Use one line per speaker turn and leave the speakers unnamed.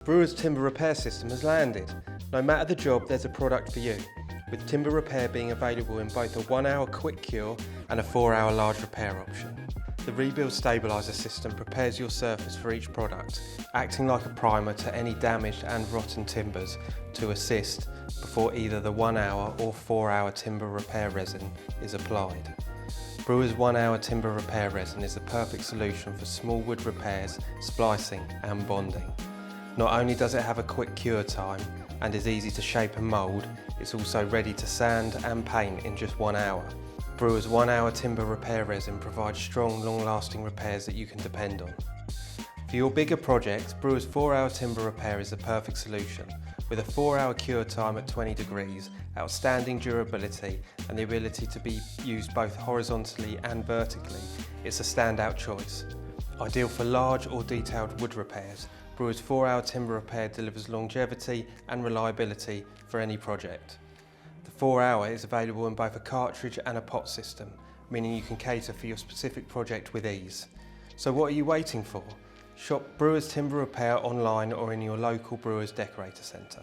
Brewers Timber Repair system has landed. No matter the job, there's a product for you, with timber repair being available in both a 1 hour quick cure and a 4 hour large repair option. The rebuild stabiliser system prepares your surface for each product, acting like a primer to any damaged and rotten timbers to assist before either the 1 hour or 4 hour timber repair resin is applied. Brewers 1 hour timber repair resin is the perfect solution for small wood repairs, splicing and bonding. Not only does it have a quick cure time and is easy to shape and mould, it's also ready to sand and paint in just 1 hour. Brewers 1 hour timber repair resin provides strong, long-lasting repairs that you can depend on. For your bigger projects, Brewers 4 hour timber repair is the perfect solution. With a 4 hour cure time at 20 degrees, outstanding durability and the ability to be used both horizontally and vertically, it's a standout choice. Ideal for large or detailed wood repairs, Brewers 4 hour timber repair delivers longevity and reliability for any project. The 4 hour is available in both a cartridge and a pot system, meaning you can cater for your specific project with ease. So what are you waiting for? Shop Brewers Timber Repair online or in your local Brewers Decorator centre.